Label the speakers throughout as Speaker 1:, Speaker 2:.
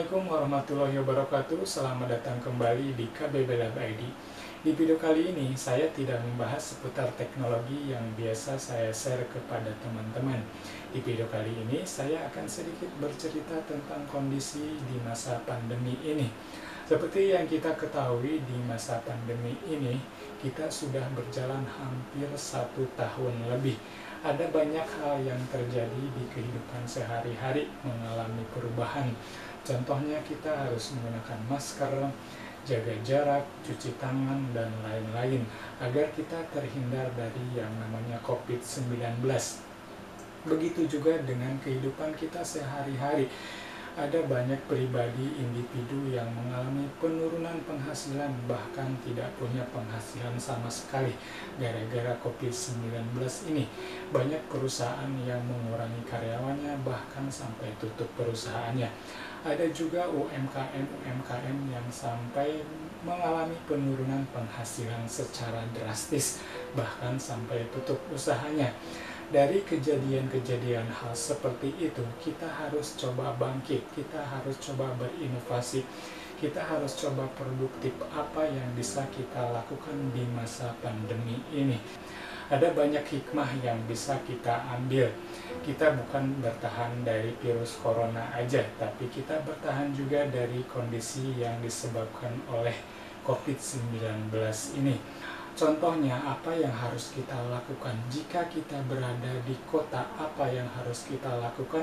Speaker 1: Assalamualaikum warahmatullahi wabarakatuh. Selamat datang kembali di KBB Lab ID. Di video kali ini saya tidak membahas seputar teknologi yang biasa saya share kepada teman-teman. Di video kali ini saya akan sedikit bercerita tentang kondisi di masa pandemi ini. Seperti yang kita ketahui, di masa pandemi ini kita sudah berjalan hampir 1 tahun lebih. Ada banyak hal yang terjadi di kehidupan sehari-hari mengalami perubahan. Contohnya kita harus menggunakan masker, jaga jarak, cuci tangan, dan lain-lain agar kita terhindar dari yang namanya COVID-19. Begitu juga dengan kehidupan kita sehari-hari. Ada banyak pribadi individu yang mengalami penurunan penghasilan, bahkan tidak punya penghasilan sama sekali gara-gara COVID-19 ini. Banyak perusahaan yang mengurangi karyawannya, bahkan sampai tutup perusahaannya. Ada juga UMKM yang sampai mengalami penurunan penghasilan secara drastis, bahkan sampai tutup usahanya. Dari kejadian-kejadian hal seperti itu, kita harus coba bangkit, kita harus coba berinovasi, kita harus coba produktif apa yang bisa kita lakukan di masa pandemi ini. Ada banyak hikmah yang bisa kita ambil. Kita bukan bertahan dari virus corona aja, tapi kita bertahan juga dari kondisi yang disebabkan oleh COVID-19 ini. Contohnya, apa yang harus kita lakukan jika kita berada di kota? Apa yang harus kita lakukan?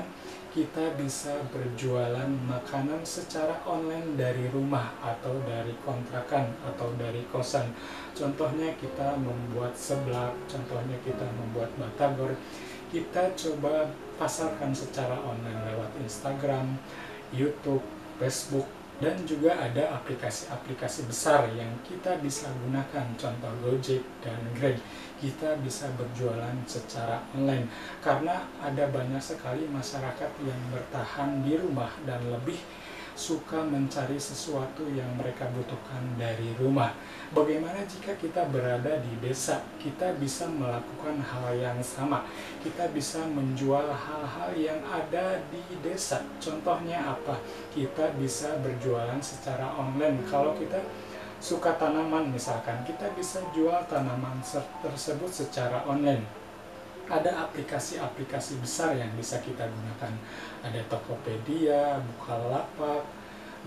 Speaker 1: Kita bisa berjualan makanan secara online dari rumah atau dari kontrakan atau dari kosan. Contohnya kita membuat seblak, contohnya kita membuat batagor. Kita coba pasarkan secara online lewat Instagram, YouTube, Facebook, dan juga ada aplikasi-aplikasi besar yang kita bisa gunakan, contoh Gojek dan Grab. Kita bisa berjualan secara online karena ada banyak sekali masyarakat yang bertahan di rumah dan lebih suka mencari sesuatu yang mereka butuhkan dari rumah. Bagaimana jika kita berada di desa? Kita bisa melakukan hal yang sama. Kita bisa menjual hal-hal yang ada di desa. Contohnya apa? Kita bisa berjualan secara online. Kalau kita suka tanaman misalkan, kita bisa jual tanaman tersebut secara online. Ada aplikasi-aplikasi besar yang bisa kita gunakan. Ada Tokopedia, Bukalapak,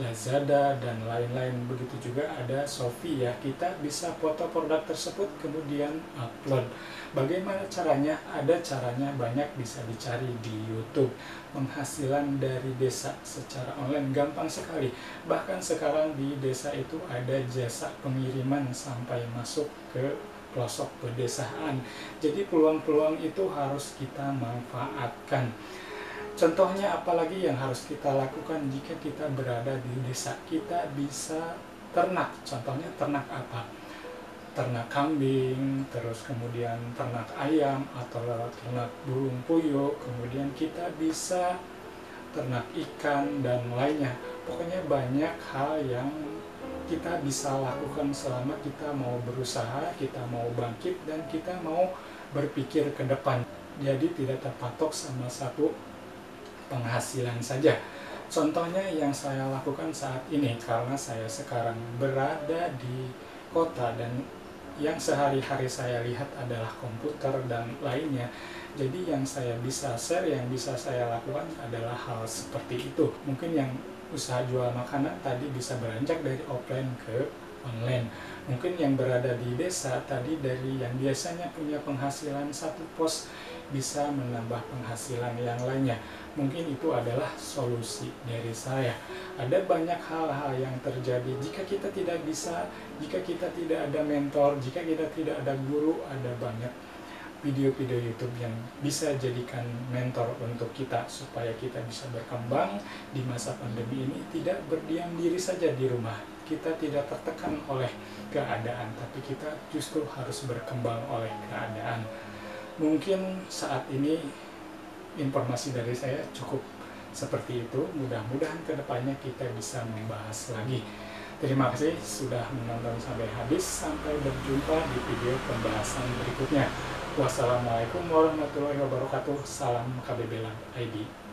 Speaker 1: Lazada, dan lain-lain. Begitu juga ada Shopee ya. Kita bisa foto produk tersebut kemudian upload. Bagaimana caranya? Ada caranya banyak, bisa dicari di YouTube. Penghasilan dari desa secara online gampang sekali. Bahkan sekarang di desa itu ada jasa pengiriman sampai masuk ke pelosok pedesaan. Jadi peluang-peluang itu harus kita manfaatkan. Contohnya apalagi yang harus kita lakukan jika kita berada di desa? Kita bisa ternak. Contohnya ternak apa? Ternak kambing, terus kemudian ternak ayam, atau ternak burung puyuh. Kemudian kita bisa ternak ikan dan lainnya. Pokoknya banyak hal yang kita bisa lakukan selama kita mau berusaha, kita mau bangkit, dan kita mau berpikir ke depan. Jadi tidak terpatok sama satu penghasilan saja. Contohnya yang saya lakukan saat ini, karena saya sekarang berada di kota dan yang sehari-hari saya lihat adalah komputer dan lainnya. Jadi yang saya bisa share, yang bisa saya lakukan adalah hal seperti itu. Mungkin yang usaha jual makanan tadi bisa beranjak dari offline ke online. Mungkin yang berada di desa tadi dari yang biasanya punya penghasilan satu pos bisa menambah penghasilan yang lainnya. Mungkin itu adalah solusi dari saya. Ada banyak hal-hal yang terjadi jika kita tidak bisa, jika kita tidak ada mentor, jika kita tidak ada guru. Ada banyak video-video YouTube yang bisa jadikan mentor untuk kita supaya kita bisa berkembang di masa pandemi ini, tidak berdiam diri saja di rumah. Kita tidak tertekan oleh keadaan, tapi kita justru harus berkembang oleh keadaan. Mungkin saat ini informasi dari saya cukup seperti itu. Mudah-mudahan kedepannya kita bisa membahas lagi. Terima kasih sudah menonton sampai habis. Sampai berjumpa di video pembahasan berikutnya. Wassalamualaikum warahmatullahi wabarakatuh. Salam KBB Lab ID.